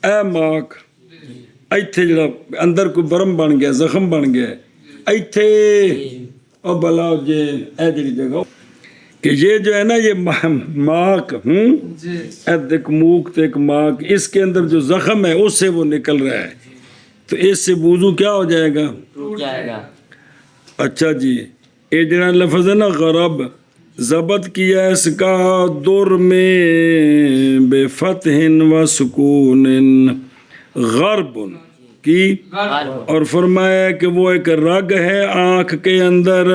اے ماک ایتھے جڑا اندر کوئی ورم بن گیا زخم بن گیا ایتھے او بلا جے اے جڑی جگہ کہ یہ جو ہے نا یہ ماک ایک موک تے ایک ماک اس کے اندر جو زخم ہے اس سے وہ نکل رہا ہے تو اس سے وضو کیا ہو جائے گا؟ ٹوٹ جائے گا. اچھا جی یہ جڑا لفظ ہے نا غرب ضبط کیا اس کا در میں بے فتح و سکون غرب کی اور فرمایا کہ وہ ایک رگ ہے آنکھ کے اندر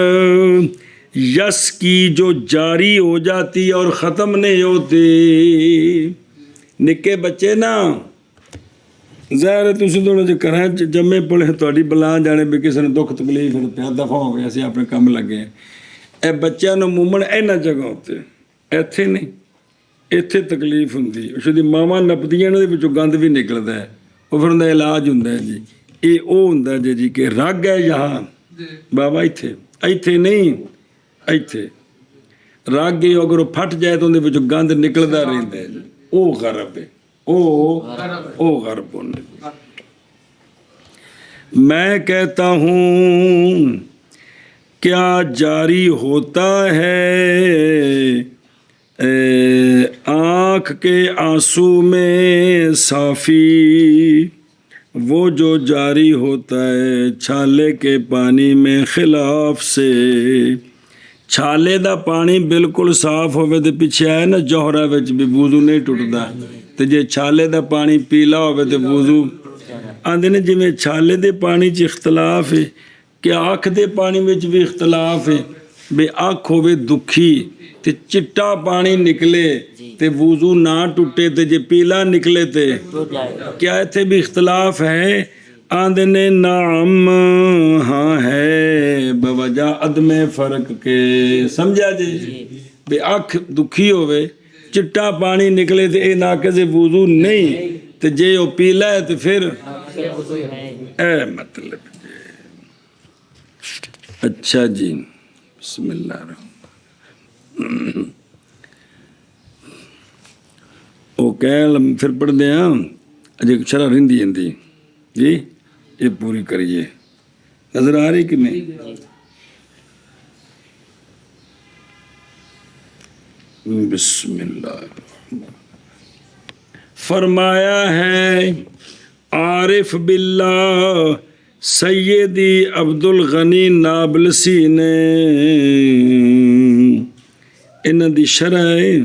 یس کی جو جاری ہو جاتی اور ختم نہیں ہوتی. نکے بچے نا ظاہر ہے تسی تھوڑا جہا کریں جمے پڑے تھوڑی بلا جانے بھی کسی نے دکھ تکلیف پیا دفعہ ہو گیا اسی اپنے کام لگے اے بچوں نے مومن اینا جگہ ہوتے ایتھے نہیں ایتھے تکلیف ہوندی اس دی ماواں نپدیاں نے وچوں گند بھی نکلدا ہے وہ پھر اندا علاج ہوندا ہے جی اے او ہوندا جی کہ رگ ہے یہاں بابا ایتھے نہیں ایتھے رگ ہی اگر وہ پھٹ جائے تو اندے وچوں گند نکلدا رہندا ہے جی او غرب ہے او غرب ہونے. میں کہتا ہوں کیا جاری ہوتا ہے آنکھ کے آنسو میں صافی وہ جو جاری ہوتا ہے چھالے کے پانی میں خلاف سے. چھالے دا پانی بالکل صاف ہوئے تو پیچھے آئے نا جوہرہ وچ بھی وضو نہیں ٹوٹدا تو جے چھالے دا پانی پیلا ہوئے تو وضو آندے نے جی میں چھالے دے پانی چ اختلاف ہے کہ آنکھ دے پانی وچ بھی اختلاف ہے بے آنکھ ہوئے دکھی تے چٹا پانی نکلے تے وضو نہ ٹوٹے تے جے پیلا نکلے تے کیا ایتھے بھی اختلاف ہے؟ آندے نے نعم ہاں ہے بوجہ عدم فرق کے. سمجھا جی بے آنکھ دکھی ہوئے چٹا پانی نکلے تے اے ناقض وضو نہیں تے جے او پیلا ہے تے پھر اے مطلب جی. اچھا جی بسم اللہ الرحمن او کہل پھر پڑھ دیں اجے شرح رہندی اندی جی یہ پوری کریے نظر آ رہی کہ نہیں؟ بسم اللہ فرمایا ہے عارف باللہ سیدی عبدالغنی نابلسی نے انہاں دی شرح ہے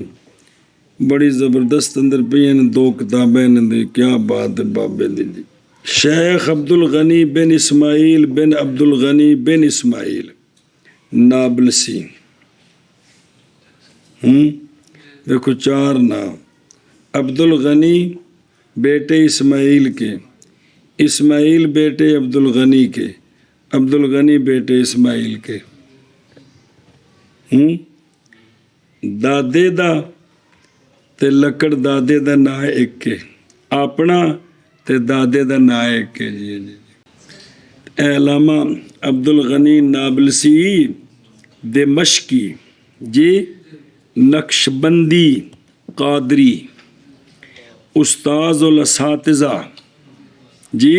بڑی زبردست اندر پہ دو کتابیں انہاں دی کیا بات ہے بابے دی جی شیخ عبدالغنی بن اسماعیل بن عبدالغنی بن اسماعیل نابلسی دیکھو 4 نام عبدالغنی بیٹے اسماعیل کے اسماعیل بیٹے عبدالغنی کے عبدالغنی بیٹے اسماعیل کے دادے دا تے لکڑ دادے دا نا ایک کے اپنا تے دادے دا نا ایک کے جی اے علامہ عبدالغنی نابلسی دمشقی جی نقشبندی قادری استاذ الاساتذہ جی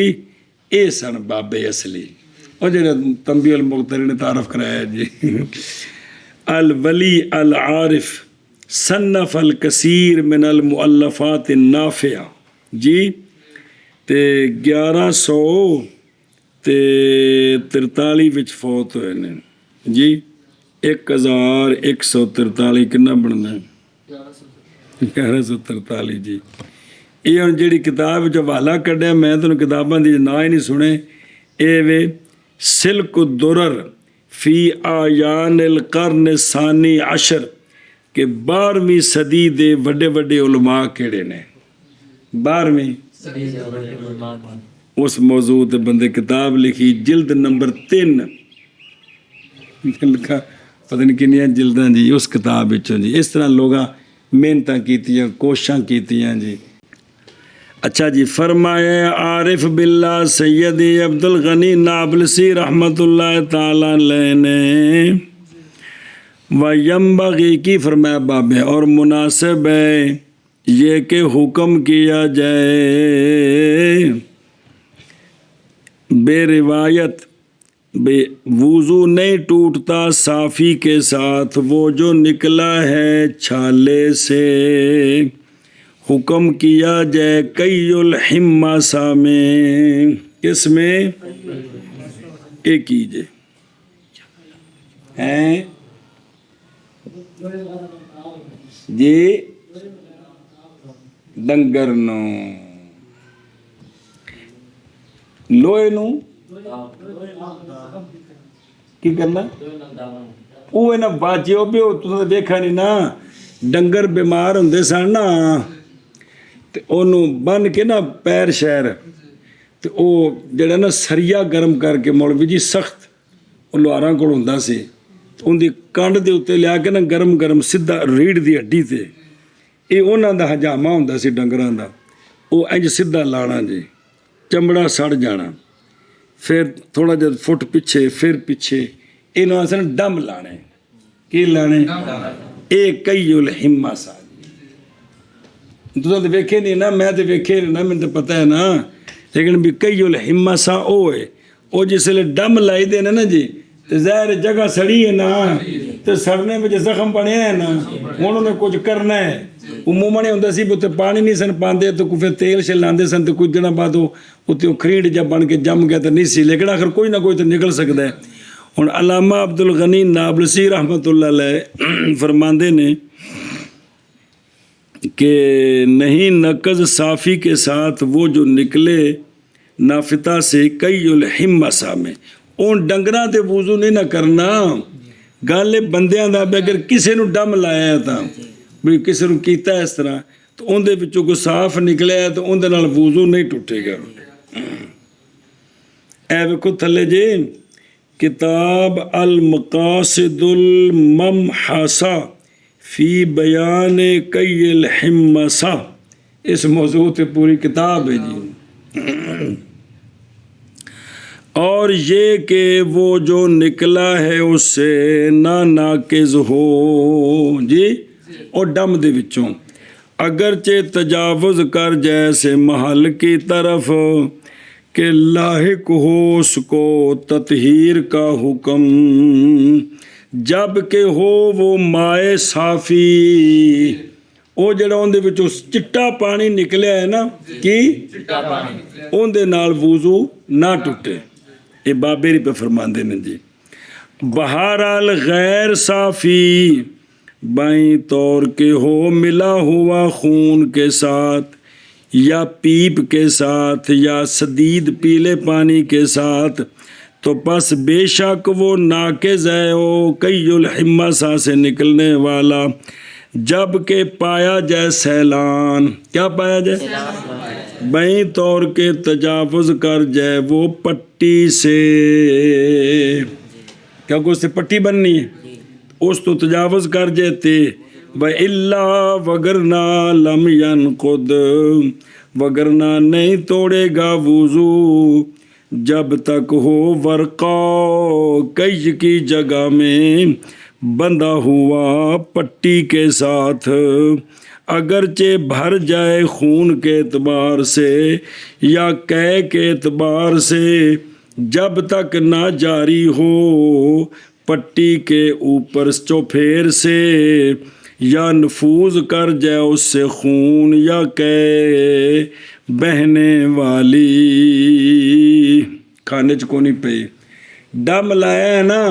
اے سن بابے اصلی اور جڑا تنبیہ المقتری نے تعارف کرایا جی الولی العارف صنف الکثیر من المؤلفات النافعہ جی تے 1143 وچ فوت ہوئے نے جی 1143 کنا بننا ہے 1143 جی یہ ہوں جیڑی کتاب جو حوالہ کڈیا میں تمہیں کتاباں دی نا ہی نہیں سنے اے وے سلک الدرر فی آیان القرن ثانی عشر کہ 12ویں صدی دے وڈے وڈے علماء کیڑے نے 12ویں اس موضوع تے بندے کتاب لکھی جلد نمبر 3 پتہ نہیں کنیاں جلداں جی اس کتاب وچوں جی اس طرح لوگاں محنتاں کیتیاں کوششاں کیتیاں جی اچھا جی فرمایا عارف باللہ سیدی عبدالغنی نابلسی رحمت اللہ تعالیٰ علیہ نے وَيَنبَغِي کی فرمایا بابے اور مناسب ہے یہ کہ حکم کیا جائے بے روایت بے وضو نہیں ٹوٹتا صافی کے ساتھ وہ جو نکلا ہے چھالے سے حکم کیا جائے کئی الحماسہ میں کس میں ایک کیجئے ہیں جی ڈنگر نو لوہے نو کی کرنا اوہ نا باچیو بھی ہو تو دیکھا نہیں نا ڈنگر بیمار ہوندے سن نا تے انہوں بن کے نا پیر شہر تے او جڑا نا سریا گرم کر کے مولوی جی سخت لوہاراں کول ہوندا سی ان دی کنڈ دے اتے لیا کے نا گرم گرم سیدھا ریڑھ دی ہڈی تے اے انہاں دا ہجامہ ہوندا سی ڈنگراں دا او انج سیدھا لانا جی چمڑا سڑ جانا پھر تھوڑا جہا فٹ پیچھے پھر پیچھے انہوں نے ڈم لانے کی لانے اے کئی الحمہ سا تو ویکھے نہیں نا میں تو ویکھے نہیں نا میں تو پتہ ہے نا لیکن بھی کئی الحمہ سا او ہے او جس لئے ڈم لائی دینا نا جی ظاہر جگہ سڑی ہے نا تو سڑنے میں جو زخم پڑے ہیں نا انہوں نے کچھ کرنا ہے عموماً ہوندہ سی بہتے پانی نہیں سن پاندے تو کوئی تیل شل لاندے سن تو کچھ دنوں بعد وہ کھریڑ جب بن کے جم گیا تو نہیں سی لیکن آخر کوئی نہ کوئی تو نکل سکتا ہے اور علامہ عبدالغنی نابلسی رحمت اللہ علیہ فرماندے نے کہ نہیں نقض صافی کے ساتھ وہ جو نکلے نافتہ سے کئی الحمسہ میں ان ڈنگراں تے وضو نہیں نہ کرنا گالے بندیاں دا اگر کسے نو ڈم لایا تھا بھی کسے نو کیتا ہے اس طرح تو ان دے بچوں کو صاف نکلے ہے تو ان دے نال وضو نہیں ٹوٹے گا اے وکو تھلے جی کتاب المقاصد الممحصہ فی بیان کئی الحمسہ اس موضوع تے پوری کتاب ہے جی اور یہ کہ وہ جو نکلا ہے اس سے نہ ناقض ہو جی اور ڈم دے وچوں اگرچہ تجاوز کر جیسے محل کی طرف کہ لاحق ہو اس کو تطہیر کا حکم جب کہ ہو وہ مائے صافی وہ جڑا ان دے وچوں چٹا پانی نکلیا ہے نا کی ان دے نال وضو نہ ٹوٹے یہ بابے پہ فرماندے نے جی بہرحال غیر صافی بائیں طور کے ہو ملا ہوا خون کے ساتھ یا پیپ کے ساتھ یا سدید پیلے پانی کے ساتھ تو پس بے شک وہ ناقض ہے وہ کئی الحمہ سا سے نکلنے والا جب کہ پایا جائے سیلان کیا پایا جائے بائیں طور کے تجاوز کر جائے وہ پٹی سے کیا کو اس سے پٹی بننی ہے اس تو تجاوز کر جاتے وَإِلَّا وَغَرْنَا لَمْ يَنْقُدْ وگرنہ نہیں توڑے گا وضو جب تک ہو ورقا کئی کی جگہ میں بندھا ہوا پٹی کے ساتھ اگرچہ بھر جائے خون کے اعتبار سے یا قے کے اعتبار سے جب تک نہ جاری ہو پٹی کے اوپر چوپھیر سے یا نفوذ کر جائے اس سے خون یا قے بہنے والی کھانے چ کو نہیں پئی ڈم لایا ہے نا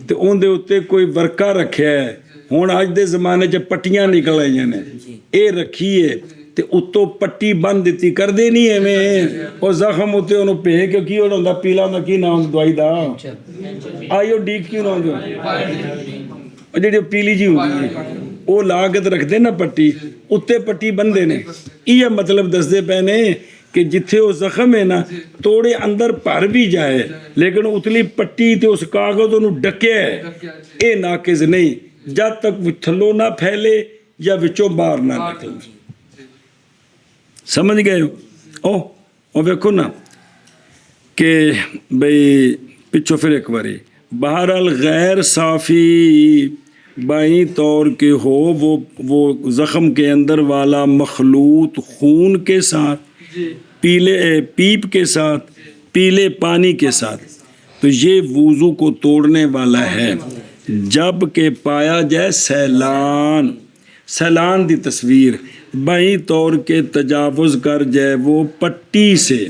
تو ان دے اتے کوئی ورکا رکھیا ہے ہون آج دے زمانے چ پٹیاں نکل آئی نے اے رکھیے تے اتو پٹی بند دیتی کر دے نہیں ہے میں اور زخم ہوتے انہوں پہ کیوں کی ہونا ہوندا پیلا ہوندا کی نام دوائی دا آئیو ڈیک کیوں نہ ہوندا جڑی پیلی جی ہوندی ہے وہ لاگت رکھ دے نا پٹی اتے پٹی بندے نے یہ مطلب دس دے پہنے کہ جتھے وہ زخم ہے نا توڑے اندر پھر بھی جائے لیکن اتلی پٹی تے اس کاغذ انہوں ڈکے ہے اے ناقص نہیں جب تک وہ تھلو نہ پھیلے یا وچوں باہر نہ نکلے سمجھ گئے ہو او ویکھو نا کہ بھئی پچھو پھر ایک باری بہرحال غیر صافی بائیں طور کے ہو وہ زخم کے اندر والا مخلوط خون کے ساتھ پیلے پیپ کے ساتھ پیلے پانی کے ساتھ تو یہ وضو کو توڑنے والا ہے جب کہ پایا جائے سیلان سیلان دی تصویر بائیں طور کے تجاوز کر جائے وہ پٹی سے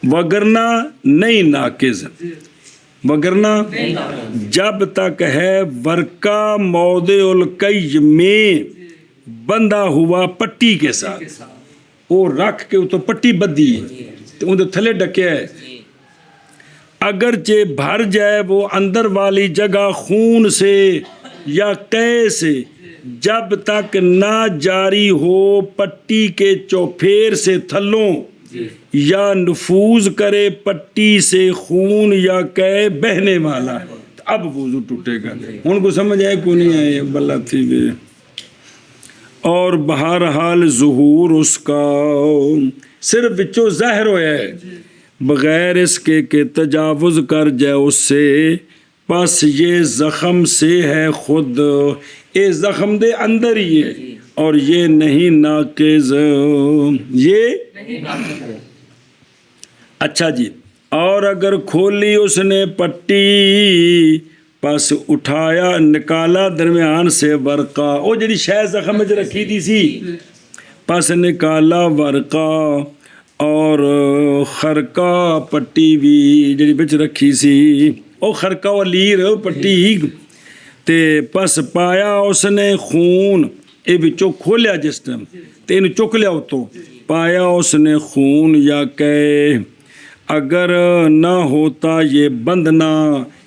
وگرنہ نہیں ناقض وگرنہ جب تک ہے ورکا موضع القی میں بندھا ہوا پٹی کے ساتھ وہ رکھ کے تو پٹی بدھی تو ان تھلے ڈکیا ہے اگرچہ بھر جائے وہ اندر والی جگہ خون سے یا قے سے جب تک نہ جاری ہو پٹی کے چوپھیر سے تھلوں یا نفوذ کرے پٹی سے خون یا قے بہنے والا اب وضو ٹوٹے گا ان کو سمجھ آئے کو نہیں آئے بلہ تھی بھی اور بہرحال ظہور اس کا صرف بچوں ظاہر ہویا ہے بغیر اس کے کہ تجاوز کر جائے اس سے پس یہ زخم سے ہے خود یہ زخم دے اندر ہی ہے اور یہ نہیں ناقض یہ اچھا جی اور اگر کھولی اس نے پٹی پس اٹھایا نکالا درمیان سے ورقہ وہ جڑی شاید زخم میں رکھی تھی سی پس نکالا ورقہ اور خرقہ پٹی بھی جڑی بچ رکھی سی او خرقہ و لیر پٹی تے پس پایا اس نے خون اے بچوں کھولیا جس ٹائم تے انہوں چک لیا تو پایا اس نے خون یا کہ اگر نہ ہوتا یہ بندنا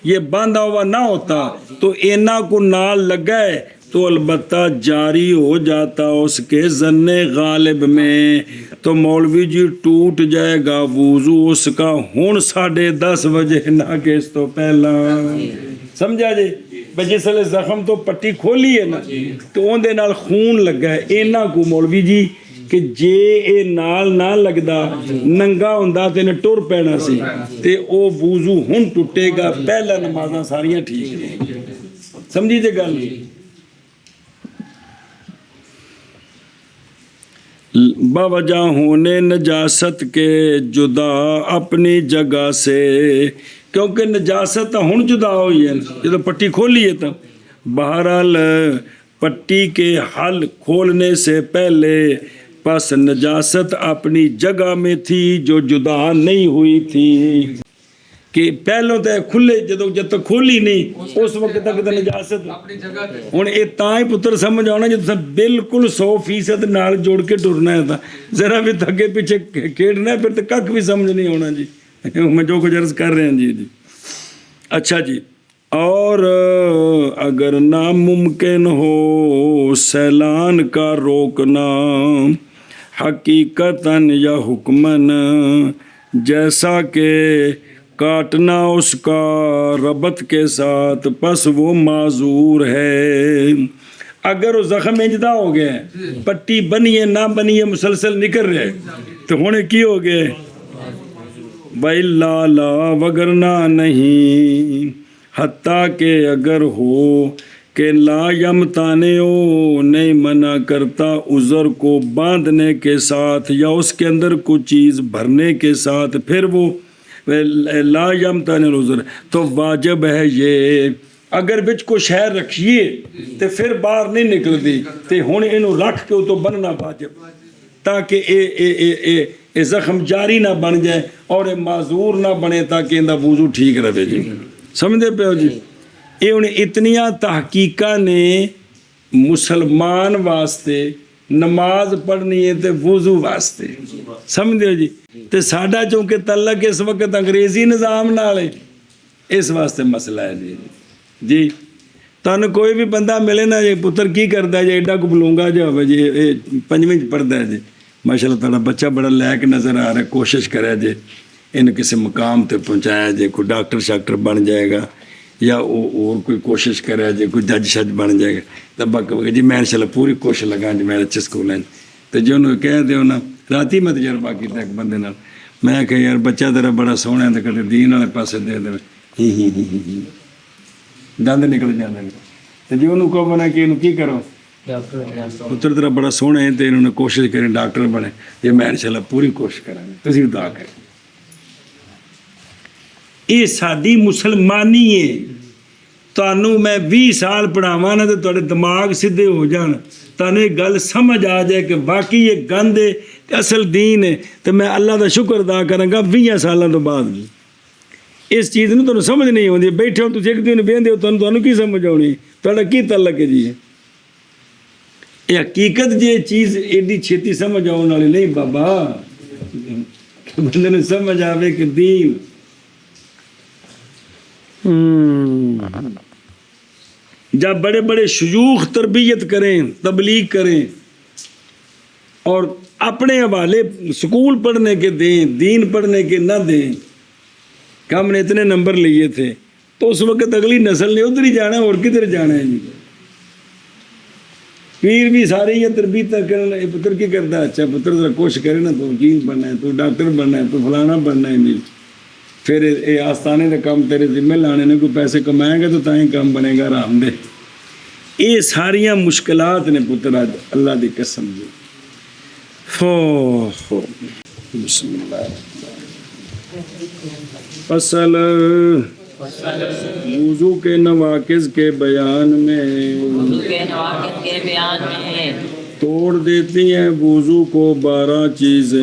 یہ باندھا ہوا نہ ہوتا تو اینا کو نال لگائے تو البتہ جاری ہو جاتا اس کے ظن غالب میں تو مولوی جی ٹوٹ جائے گا وضو اس کا ہون 10:30 بجے نہ کہ اس تو پہلا سمجھا جی جس لئے زخم تو پٹی کھولی ہے نا تو ان دے نال خون لگا ہے اینا کو مولوی جی کہ جے اے نال نہ لگدا ننگا ہوندا تے نے ٹر پینا سی تے او وضو ہن ٹوٹے گا پہلا نمازاں ساریاں ٹھیک ہیں سمجھی تے گل باوجہ ہونے نجاست کے جدا اپنی جگہ سے کیونکہ نجاست ہن جدا ہوئی ہے یہ تو پٹی کھولی ہے تو بہرحال پٹی کے حل کھولنے سے پہلے پس نجاست اپنی جگہ میں تھی جو جدا نہیں ہوئی تھی ਕਿ ਪਹਿਲੋਂ ਤਾਂ ਖੁੱਲੇ ਜਦ ਤੱਕ ਖੋਲੀ ਨਹੀਂ ਉਸ ਵਕਤ ਤੱਕ ਤਾਂ ਨਜਾਸਤ ਹੁਣ ਇਹ ਤਾਂ ਹੀ ਪੁੱਤਰ ਸਮਝ ਆਉਣਾ ਜੇ ਤੁਸੀਂ ਬਿਲਕੁਲ 100% ਨਾਲ ਜੋੜ ਕੇ ਟੁਰਨਾ ਹੈ ਤਾਂ ਜ਼ਰਾ ਵੀ ਅੱਗੇ ਪਿੱਛੇ ਖੇਡਣਾ ਫਿਰ ਤਾਂ ਕੱਖ ਵੀ ਸਮਝ ਨਹੀਂ ਆਉਣਾ ਜੀ ਮੈਂ ਜੋ ਕੁਝ ਅਰਜ਼ ਕਰ ਰਿਹਾ ਜੀ اچھا جی اور اگر ناممکن ہو سیلان کا روکنا حقیقتاً یا حکماً جیسا کہ کاٹنا اس کا ربط کے ساتھ پس وہ معذور ہے اگر وہ زخم انجدہ ہو گیا پٹی بنی ہے نہ بنی ہے مسلسل نکل رہے تو ہونے کی ہو گئے وَإِلَّا لَا وَگَرْنَا نہیں حتیٰ کہ اگر ہو کہ لا یمتانعو نہیں منع کرتا عذر کو باندھنے کے ساتھ یا اس کے اندر کوئی چیز بھرنے کے ساتھ پھر وہ لا یمتانع عذر تو واجب ہے یہ اگر بچ کو شہر رکھیے تو پھر باہر نہیں نکلتی تو ہن انہوں رکھ کے تو بننا واجب تاکہ اے زخم جاری نہ بن جائے اور اے معذور نہ بنے تاکہ اندہ وضو ٹھیک رہے جی سمجھے پہ ہو جی یہ انہیں اتنیاں تحقیقہ نے مسلمان واسطے نماز پڑھنی ہے تے وضو واسطے سمجھے ہو جی تے ساڈا چونکہ تعلق اس وقت انگریزی نظام نالے اس واسطے مسئلہ ہے جی تانوں کوئی بھی بندہ ملے نا یہ پتر کی کردا ہے جی ایڈا کو بلونگا جو ہوئے جی پنجویں پڑھدا ہے جی ماشاءاللہ تعالیٰ بچہ بڑا لائق نظر آ رہا ہے کوشش کرے جی ان کسی مقام تے پہنچایا جی کوئی ڈاکٹر شاکٹر بن جائے گا یا اور کوئی کوشش کرے جی کوئی جج شج بن جائے گا تب جی میں انشاءاللہ پوری کوشش لگا جی میرے اچھے سکول ہیں تو جو انہوں کہہ دیو نا راتی میں تجربہ کیتا ایک بندے نال میں کہ یار بچہ تیرا بڑا سونا ہے تو کہتے دین والے پاسے دے دے دند نکل جاندے تو جو انہوں کو بنا کہ انہوں کی کرو پتر تیرا بڑا سونا ہے تو انہوں نے کوشش کریں ڈاکٹر بنے یہ میں انشاءاللہ پوری کوشش کریں گے تسی دعا کریں یہ سادی مسلمانی ہے تانوں میں 20 سال پڑھاواں نا تے تواڈے دماغ سیدھے ہو جان تانوں یہ گل سمجھ آ جائے کہ باقی یہ گند ہے تے اصل دین ہے تو میں اللہ دا شکر ادا کراں گا 20 سالاں تو بعد بھی اس چیز نوں تانوں سمجھ نہیں آوندی بیٹھے ہو تسی ایک دن بیندے ہو تانوں کی سمجھ آونی تہاڈا کی تعلق ہے جی یہ حقیقت جی چیز ایڈی چھیتی سمجھ آنے والی نہیں بابا بندے نے سمجھ آوے کہ دین جب بڑے بڑے شیوخ تربیت کریں تبلیغ کریں اور اپنے حوالے سکول پڑھنے کے دیں دین پڑھنے کے نہ دیں کہ ہم نے اتنے نمبر لیے تھے تو اس وقت اگلی نسل نے ادھر ہی جانا ہے اور کدھر جانا ہے جی پیر بھی سارے یہ تربیت کرنا پتر کی کرتا ہے اچھا پتر ذرا کوشش کرے نا تو وکیل بننا ہے تو ڈاکٹر بننا ہے تو فلانا بننا ہے نہیں پھر اے آستانے کا کام تیرے ذمہ لانے نے کوئی پیسے کمائے گا تو تائیں کام بنے گا آرام دہ یہ ساریاں مشکلات نے پتر آج اللہ دی قسم دی بسم اللہ فصل وضو کے نواقض کے بیان میں توڑ دیتی ہیں وضو کو 12 چیزیں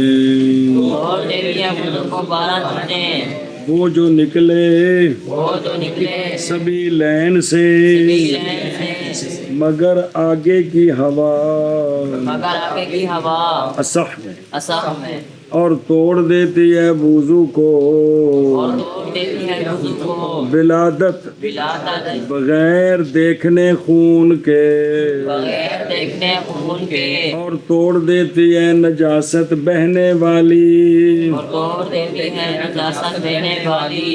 وہ جو نکلے سبھی لین سے مگر آگے کی ہوا اصح میں اور توڑ دیتی ہے وضو کو ولادت بغیر دیکھنے خون کے اور توڑ دیتی ہے نجاست بہنے والی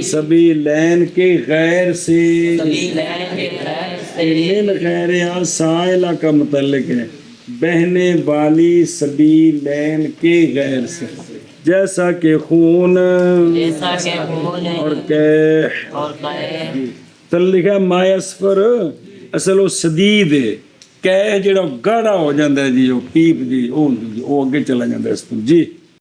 سبھی لین کے غیر سے من غیر سائلہ کا متعلق ہے بہنے والی سبھی لین کے غیر سے جیسا کہ خون اور قیح تل لکھا مائع اسفر اصل وہ سدید ہے قیح جڑا گاڑا ہو جاتا ہے جی وہ پیپ جی وہ اگے چلا جاتا ہے اس کو جی